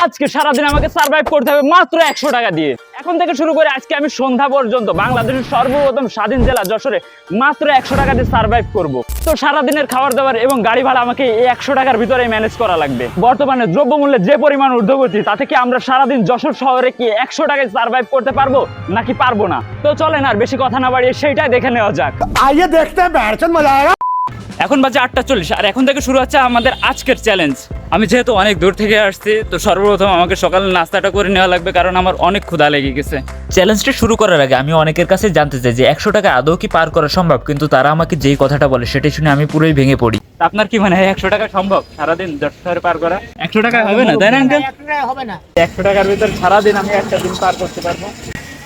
আজকে সারাদিন আমাকে সার্ভাইভ করতে হবে মাত্র 100 টাকা দিয়ে। এখন থেকে শুরু করে আজকে আমি সন্ধ্যা পর্যন্ত বাংলাদেশের সর্বপ্রথম স্বাধীন জেলা যশোরে মাত্র 100 টাকা দিয়ে সার্ভাইভ করব। তো সারাদিনের খাবার দাবার এবং গাড়ি ভাড়া আমাকে এই 100 টাকার ভিতরে ম্যানেজ করা লাগবে। বর্তমানে দ্রব্যমূল্যের যে পরিমাণ ঊর্ধ্বগতি, তা থেকে আমরা সারাদিন যশোর শহরে কি 100 টাকায় সার্ভাইভ করতে পারবো নাকি পারবো না? তো চলেন আর বেশি কথা না বাড়িয়ে সেইটাই দেখে নেওয়া যাক। आइए देखते हैं बैठचंद मजा आएगा। এখন বাজে 8:40 আর এখন থেকে শুরু হচ্ছে আমাদের আজকের চ্যালেঞ্জ। আমি যেহেতু অনেক দূর থেকে আসছি, তো সর্বপ্রথম আমাকে সকালে নাস্তাটা করে নেওয়া লাগবে, কারণ আমার অনেক ক্ষুধা লেগে গেছে। চ্যালেঞ্জটা শুরু করার আগে আমি অনেকের কাছে জানতে চাই যে 100 টাকা আদৌ কি পার করা সম্ভব, কিন্তু তারা আমাকে যেই কথাটা বলে সেটাই শুনে আমি পুরোই ভেঙে পড়ি। আপনার কি মনে হয় 100 টাকা সম্ভব সারাদিন যশোর শহরে পার করা? 100 টাকা হবে না, তাই না আঙ্কেল? 100 টাকার ভিতর সারাদিন আমি একটা দিন পার করতে পারবো,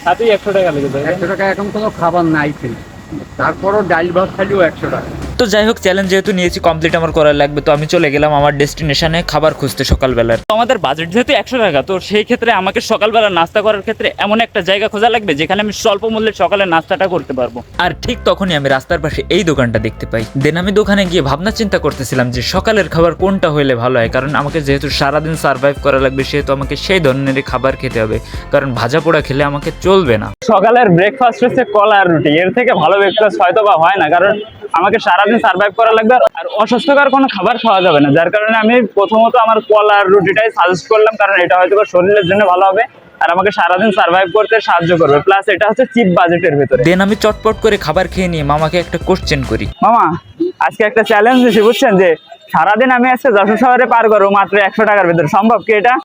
সাথেই 100 টাকা লেগে যাবে। 100 টাকা এখন কোনো খাবার নাই ছিল, তারপরও ডাল ভাত খালিও 100 টাকা। তো যাই হোক, চ্যালেঞ্জ যেহেতু নিয়েছি, কমপ্লিট আমার করা লাগবে, তো আমি চলে গেলাম আমার ডেস্টিনেশনে খাবার খুঁজতে সকালবেলার। তো আমাদের বাজেট যেহেতু 100 টাকা, তো সেই ক্ষেত্রে আমাকে সকালবেলা নাস্তা করার ক্ষেত্রে এমন একটা জায়গা খোঁজা লাগবে যেখানে আমি স্বল্প মূল্যে সকালে নাস্তাটা করতে পারবো। আর ঠিক তখনই আমি রাস্তার পাশে এই দোকানটা দেখতে পাই। দেন আমি দোকানে গিয়ে ভাবনা চিন্তা করতেছিলাম যে সকালের খাবার কোনটা হলে ভালো হয়, কারণ আমাকে যেহেতু সারাদিন সার্ভাইভ করা লাগবে, সেহেতু আমাকে সেই ধরনেরই খাবার খেতে হবে, কারণ ভাজা পোড়া খেলে আমাকে চলবে না। সকালের ব্রেকফাস্ট হচ্ছে কলা আর রুটি, এর থেকে ভালো ব্রেকফাস্ট হয়তো বা হয় না, কারণ আমাকে সারাদিন সার্ভাইভ করা লাগবে আর অস্বাস্থ্যকর কোনো খাবার খাওয়া যাবে না। যার কারণে আমি প্রথমত আমার কলা আর রুটিটাই সাজেস্ট করলাম, কারণ এটা হয়তো শরীরের জন্য ভালো হবে আর আমাকে সারাদিন সার্ভাইভ করতে সাহায্য করবে, প্লাস এটা হচ্ছে চিপ বাজেটের ভিতরে। দেন আমি চটপট করে খাবার খেয়ে নিয়ে মামাকে একটা কোশ্চেন করি। মামা, আজকে একটা চ্যালেঞ্জ দিয়েছি, বুঝছেন, যে সারাদিন আমি আজকে যশোর শহরে পার করবো মাত্র 100 টাকার ভিতরে। সম্ভব কি এটা?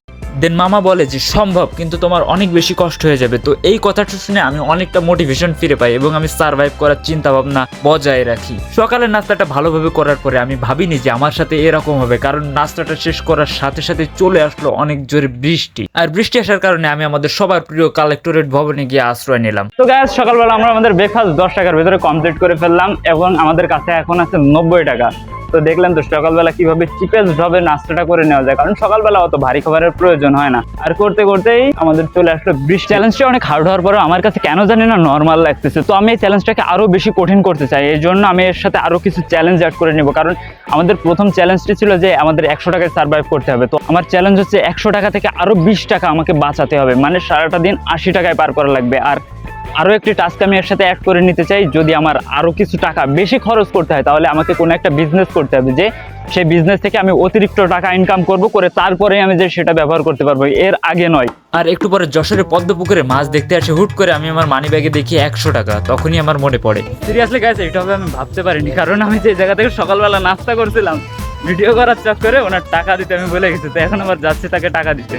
দেন মামা বলে যে সম্ভব, কিন্তু তোমার অনেক বেশি কষ্ট হয়ে যাবে। তো এই কথাটা শুনে আমি অনেকটা মোটিভেশন ফিরে পাই এবং আমি সার্ভাইভ করার চিন্তা ভাবনা বজায় রাখি। সকালের নাস্তাটা ভালোভাবে করার পরে আমি ভাবিনি যে আমার সাথে এরকম হবে, কারণ নাস্তাটা শেষ করার সাথে সাথে চলে আসলো অনেক জোরে বৃষ্টি। আর বৃষ্টি আসার কারণে আমি আমাদের সবার প্রিয় কালেক্টরেট ভবনে গিয়ে আশ্রয় নিলাম। তো গাইস, সকালবেলা আমরা আমাদের ব্রেকফাস্ট 10 টাকার ভিতরে কমপ্লিট করে ফেললাম এবং আমাদের কাছে এখন আছে 90 টাকা। তো দেখলাম তো সকালবেলা কিভাবে চিপেস্ট ভাবে নাস্তাটা করে নেওয়া যায়, কারণ সকালবেলা অত ভারী খাবারের প্রয়োজন হয় না। আর করতে করতেই আমাদের চলে আসলো বৃষ্টি। চ্যালেঞ্জটা অনেক হার্ড হওয়ার পরেও আমার কাছে কেন জানি না নর্মাল লাগতেছে। তো আমি এই চ্যালেঞ্জটাকে আরো বেশি কঠিন করতে চাই, এই জন্য আমি এর সাথে আরো কিছু চ্যালেঞ্জ অ্যাড করে নেব। কারণ আমাদের প্রথম চ্যালেঞ্জটি ছিল যে আমাদের 100 টাকায় সার্ভাইভ করতে হবে। তো আমার চ্যালেঞ্জ হচ্ছে 100 টাকা থেকে আরো 20 টাকা আমাকে বাঁচাতে হবে, মানে সারাটা দিন 80 টাকায় পার করা লাগবে। আর আরো একটি টাস্ক আমি এর সাথে অ্যাড করে নিতে চাই, যদি আমার আরো কিছু টাকা বেশি খরচ করতে হয় তাহলে আমাকে কোনো একটা বিজনেস করতে হবে, যে সেই বিজনেস থেকে আমি অতিরিক্ত টাকা ইনকাম করব, করে তারপরে আমি যে সেটা ব্যবহার করতে পারবো, এর আগে নয়। আর একটু পরে যশোরের পদ্মপুকুরে মাছ দেখতে আসে হুট করে আমি আমার মানি ব্যাগে দেখি 100 টাকা। তখনই আমার মনে পড়ে, সিরিয়াসলি গাইস, এটা হবে আমি ভাবতে পারিনি, কারণ আমি যে জায়গা থেকে সকালবেলা নাস্তা করছিলাম ভিডিও করার চক্করে ওনার টাকা দিতে আমি ভুলে গেছি। তো এখন আবার যাচ্ছি তাকে টাকা দিতে।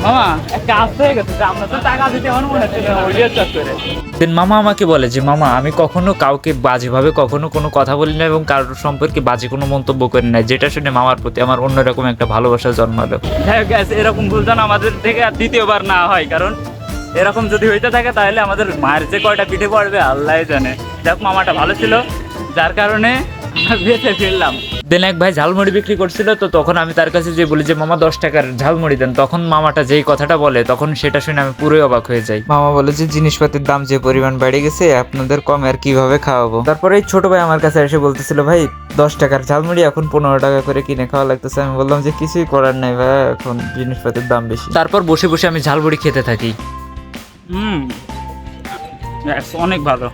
মামা, একটা কাজ হয়ে গেছে, আমরা তো টাকা দিতে আমার মনে হচ্ছে ভিডিও চক্করে। দেন মামা আমাকে বলে যে মামা, আমি কখনো কাউকে বাজেভাবে কখনো কোনো কথা বলি না এবং কারোর সম্পর্কে বাজে কোনো মন্তব্য করি না, যেটা শুনে মামার প্রতি আমার অন্যরকম একটা ভালোবাসা জন্মালো। যাই হোক গাইস, এরকম ভুল যেন আমাদের থেকে আর দ্বিতীয়বার না হয়, কারণ এরকম যদি হইতে থাকে তাহলে আমাদের মায়ের যে কয়টা পিঠে পড়বে আল্লাহ জানে। যাক, মামাটা ভালো ছিল, যার কারণে বেঁচে ফিরলাম। দেন এক ভাই ঝালমুড়ি বিক্রি করছিল, তো তখন আমি তার কাছে যে বলি যে মামা 10 টাকার ঝালমুড়ি দেন। তখন মামাটা যেই কথাটা বলে তখন সেটা শুনে আমি পুরোই অবাক হয়ে যাই। মামা বলে যে জিনিসপাতির দাম যে পরিমাণ বেড়ে গেছে, আপনাদের কমে আর কিভাবে খাওয়াবো। তারপরে এই ছোট ভাই আমার কাছে এসে বলতেছিল, ভাই 10 টাকার ঝালমুড়ি এখন 15 টাকা করে কিনে খাওয়া লাগতেছে। আমি বললাম যে কিছুই করার নাই ভাই, এখন জিনিসপাতির দাম বেশি। তারপর বসে বসে আমি ঝালমুড়ি খেতে থাকি। অনেক ভালো,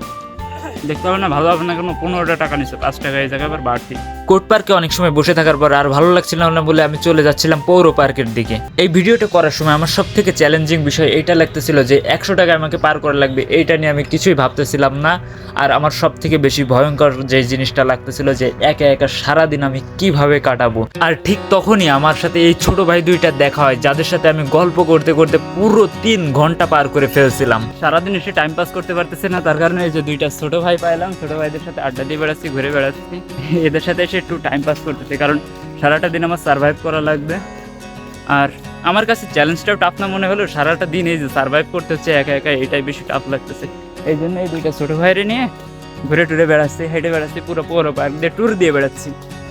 দেখতে হবে না ভালো হবে না কেন, 15 টাকা নিচ্ছে, 5 টাকা এই জায়গায় আবার বাড়তি। কোর্ট পার্কে অনেক সময় বসে থাকার পর আর ভালো লাগছিল না বলে আমি চলে যাচ্ছিলাম পৌর পার্কের দিকে। এই ভিডিওটা করার সময় আমার সব থেকে চ্যালেঞ্জিং বিষয় এইটা লাগতেছিল যে 100 টাকা আমাকে পার করা লাগবে, এইটা নিয়ে আমি কিছুই ভাবতেছিলাম না। আর আমার সব থেকে বেশি ভয়ঙ্কর যে জিনিসটা লাগতেছিল যে একা একা সারাদিন আমি কিভাবে কাটাবো। আর ঠিক তখনই আমার সাথে এই ছোট ভাই দুইটা দেখা হয়, যাদের সাথে আমি গল্প করতে করতে পুরো 3 ঘন্টা পার করে ফেলছিলাম। সারাদিন এসে টাইম পাস করতে পারতেছে না, তার কারণে এই যে দুইটা ছোট ভাই পাইলাম, ছোট ভাইদের সাথে আড্ডা দিয়ে বেড়াচ্ছি, ঘুরে বেড়াচ্ছি, এদের সাথে এসে একটু টাইম পাস করতেছি, কারণ সারাটা দিন আমার সার্ভাইভ করা লাগবে। আর আমার কাছে চ্যালেঞ্জটাও টাফ না মনে হলো, সারাটা দিন এই যে সার্ভাইভ করতে হচ্ছে একা একা, এটাই বেশি টাফ লাগতেছে। এই জন্য এই দুইটা ছোট ভাইরে নিয়ে ঘুরে টুরে বেড়াচ্ছি, হেঁটে বেড়াচ্ছি, পুরো পৌর পার্ক দিয়ে ট্যুর দিয়ে বেড়াচ্ছি।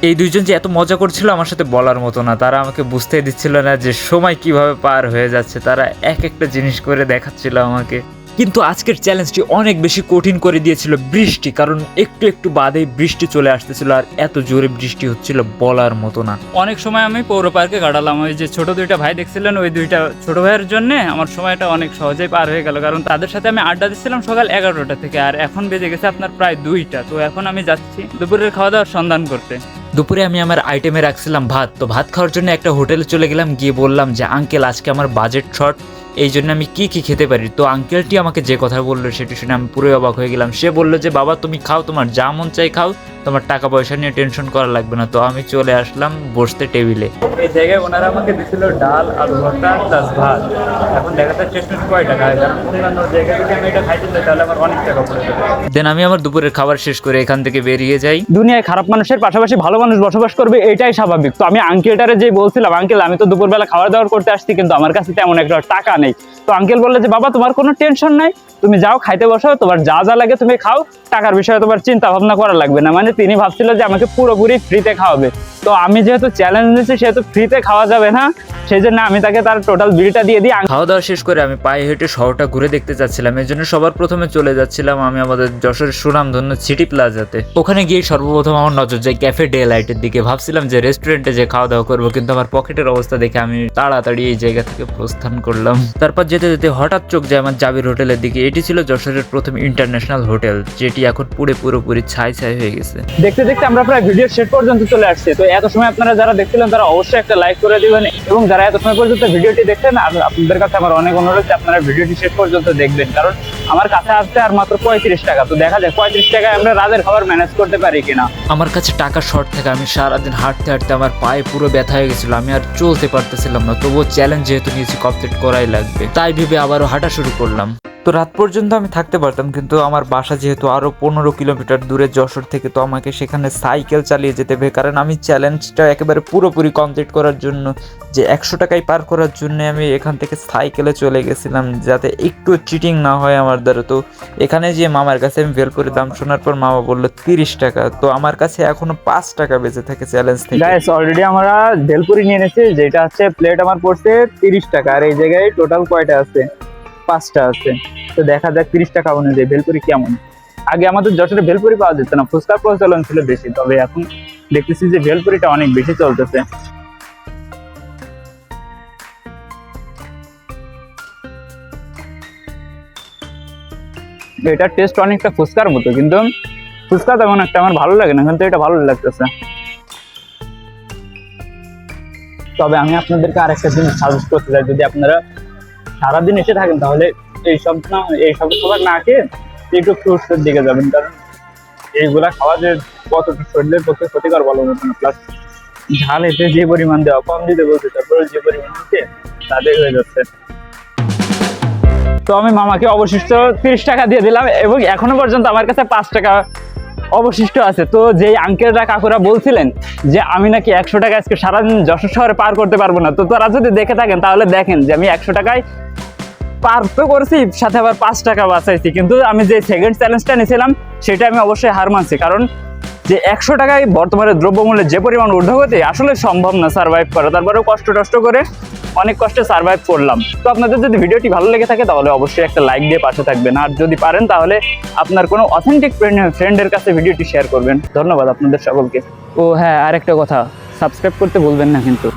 এই দুইজন যে এত মজা করছিল আমার সাথে বলার মতো না, তারা আমাকে বুঝতে দিচ্ছিল না যে সময় কিভাবে পার হয়ে যাচ্ছে। তারা এক একটা জিনিস করে দেখাচ্ছিল আমাকে। কিন্তু আজকের চ্যালেঞ্জটি অনেক বেশি কঠিন করে দিয়েছিল বৃষ্টি, কারণ একটু একটু বাদেই বৃষ্টি চলে আসতেছিল আর এত জোরে বৃষ্টি হচ্ছিল বলার মতো না। অনেক সময় আমি পৌর পার্কে কাটালাম। ওই যে ছোট দুইটা ভাই দেখছিলেন, ওই দুইটা ছোট ভাইয়ের জন্য আমার সময়টা অনেক সহজেই পার হয়ে গেল, কারণ তাদের সাথে আমি আড্ডা দিচ্ছিলাম সকাল 11টা থেকে, আর এখন বেজে গেছে আপনার প্রায় 2টা। তো এখন আমি যাচ্ছি দুপুরের খাওয়া দাওয়ার সন্ধান করতে। দুপুরে আমি আমার আইটেমে রাখছিলাম ভাত, তো ভাত খাওয়ার জন্য একটা হোটেলে চলে গেলাম, গিয়ে বললাম যে আঙ্কেল আজকে আমার বাজেট শর্ট, এই জন্য আমি কি কি খেতে পারি। তো আঙ্কেলটি আমাকে যে কথা বললো সেটি শুনে আমি পুরোই অবাক হয়ে গেলাম। সে বললো যে বাবা তুমি খাও, তোমার যা মন চাই খাও, তোমার টাকা পয়সা নিয়ে টেনশন করা লাগবে না। তো আমি চলে আসলাম বসতে টেবিলে। এই জায়গায় ওনারা আমাকে দিছিল ডাল, আলু ভর্তা প্লাস ভাত। এখন দেখা যাচ্ছে কয় টাকা, কারণ অন্যান্য জায়গায় যদি আমি এটা খাইতে চাই তাহলে আমার অনেক টাকা পড়ে যাবে। দেন আমি আমার দুপুরের খাবার শেষ করে এখান থেকে বেরিয়ে যাই। দুনিয়ায় খারাপ মানুষের পাশাপাশি ভালো মানুষ বসবাস করবে, এটাই স্বাভাবিক। তো আমি আঙ্কেলটারে যে বলছিলাম, আঙ্কেল আমি তো দুপুরবেলা খাবার দাবার করতে আসছি, কিন্তু আমার কাছে তেমন একটা টাকা নেই। তো আঙ্কেল বললো যে বাবা তোমার কোনো টেনশন নাই, তুমি যাও খাইতে বসো, তোমার যা যা লাগে তুমি খাও, টাকার বিষয়ে তোমার চিন্তা ভাবনা করা লাগবে না। মানে তিনি ভাবছিল যে আমাকে পুরোপুরি ফ্রিতে খাওয়াবে। তো আমি যেহেতু চ্যালেঞ্জ নিয়েছি সেহেতু ফ্রিতে খাওয়া যাবে না, সেই জন্য আমি তাকে তার টোটাল বিলটা দিয়ে দিই। খাওয়া দাওয়া শেষ করে আমি পায়ে হেঁটে শহরটা ঘুরে দেখতে যাচ্ছিলাম, এই জন্য সবার প্রথমে চলে যাচ্ছিলাম আমি আমাদের যশোরের সুনামধন্য সিটি প্লাজাতে। ওখানে গিয়ে সর্বপ্রথম আমার নজর যায় ক্যাফে ডে লাইটের দিকে। ভাবছিলাম যে রেস্টুরেন্টে যে খাওয়া দাওয়া করবো, কিন্তু আমার পকেটের অবস্থা দেখে আমি তাড়াতাড়ি এই জায়গা থেকে প্রস্থান করলাম। তারপর যেতে যেতে হঠাৎ চোখ যায় আমার জাবির হোটেলের দিকে। এটি ছিল যশোরের প্রথম ইন্টারন্যাশনাল হোটেল, যেটি এখন পুরোপুরি ছাই হয়ে গেছে। দেখতে দেখতে আমরা প্রায় ভিডিও শেষ পর্যন্ত চলে আসছি। তো এত সময় আপনারা যারা দেখছিলেন তারা অবশ্যই একটা লাইক করে দিবেন, এবং যারা এত সময় পর্যন্ত ভিডিওটি দেখছেন আপনাদের কাছে আমার অনেক অনুরোধ যে আপনারা ভিডিওটি শেষ পর্যন্ত দেখবেন, কারণ আমার কাছে আসছে আর মাত্র 35 টাকা। তো দেখা যায় 35 টাকায় আমরা রাতের খাবার ম্যানেজ করতে পারি কিনা। আমার কাছে টাকা শর্ট থেকে আমি সারাদিন হাঁটতে হাঁটতে আমার পায়ে পুরো ব্যথা হয়ে গেছিল, আমি আর চলতে পারতেছিলাম না। তবুও চ্যালেঞ্জ যেহেতু নিয়েছি কমপ্লিট করাই লাগবে, তাই ভেবে আবারও হাঁটা শুরু করলাম। তো রাত পর্যন্ত আমি থাকতে পারতাম, কিন্তু আমার বাসা যেহেতু আরও 15 কিলোমিটার দূরে যশোর থেকে, তো আমাকে সেখানে সাইকেল চালিয়ে যেতে হবে, কারণ আমি চ্যালেঞ্জটা একেবারে পুরোপুরি কমপ্লিট করার জন্য যে 100 টাকায় পার করার জন্য আমি এখান থেকে সাইকেলে চলে গেছিলাম, যাতে একটু চিটিং না হয় আমার দ্বারা। তো এখানে যে মামার কাছে আমি ভেলপুরি দাম শোনার পর মামা বললো 30 টাকা। তো আমার কাছে এখনো 5 টাকা বেঁচে থাকে চ্যালেঞ্জ থেকে। গাইস অলরেডি আমরা ভেলপুরি নিয়ে এনেছি, যেটা হচ্ছে প্লেট আমার পড়ছে 30 টাকা, আর এই জায়গায় টোটাল কয়টা আছে, 5টা আছে। তো দেখা যাক 30 টাকা অনুযায়ী ভেলপুরি কেমন। আগে আমাদের যশোরে ভেলপুরি পাওয়া যেত না, ফুচকার প্রচলন ছিল বেশি, তবে এখন দেখতেছি যে ভেলপুরিটা অনেক বেশি চলতেছে। এটার টেস্ট অনেকটা ফুচকার মতো, কিন্তু ফুচকা তেমন একটা আমার ভালো লাগে না, কিন্তু এটা ভালো লাগতেছে। তবে আমি আপনাদেরকে আরেকটা জিনিস সাজেস্ট করতে চাই, যদি আপনারা সারাদিন এসে থাকেন তাহলে এইসব খাবার না খেয়ে একটু ফ্রুটসের দিকে যাবেন, কারণ এইগুলা খাওয়া যে কতটা শরীরের পক্ষে ক্ষতিকর বলার মতো না। প্লাস ঝাল এতে যে পরিমাণ দেওয়া, কম দিতে বলছে, তারপরে যে পরিমাণ দিচ্ছে তাদের হয়ে যাচ্ছে। তো আমি মামাকে অবশিষ্ট 30 টাকা দিয়ে দিলাম, এবং এখনো পর্যন্ত আমার কাছে 5 টাকা অবশিষ্ট আছে। তো যেই আঙ্কেলরা কাকুরা বলছিলেন যে আমি নাকি 100 টাকা আজকে সারাদিন যশোর শহরে পার করতে পারবো না, তো তারা যদি দেখে থাকেন তাহলে দেখেন যে আমি 100 টাকায় পার তো করছি, সাথে আবার 5 টাকা বাঁচাইছি। কিন্তু আমি যে সেকেন্ড চ্যালেঞ্জটা নিয়েছিলাম সেটা আমি অবশ্যই হার মানছি, কারণ যে 100 টাকায় বর্তমানে দ্রব্যমূল্যের যে পরিমাণ ঊর্ধ্বগতি, আসলে সম্ভব না সার্ভাইভ করা। তারপরেও কষ্ট করে অনেক কষ্টে সার্ভাইভ করলাম। তো আপনাদের যদি ভিডিওটি ভালো লেগে থাকে তাহলে অবশ্যই একটা লাইক দিয়ে পাশে থাকবেন, আর যদি পারেন তাহলে আপনার কোনো অথেন্টিক ফ্রেন্ডের কাছে ভিডিওটি শেয়ার করবেন। ধন্যবাদ আপনাদের সকলকে। ও হ্যাঁ, আরেকটা কথা, সাবস্ক্রাইব করতে ভুলবেন না কিন্তু।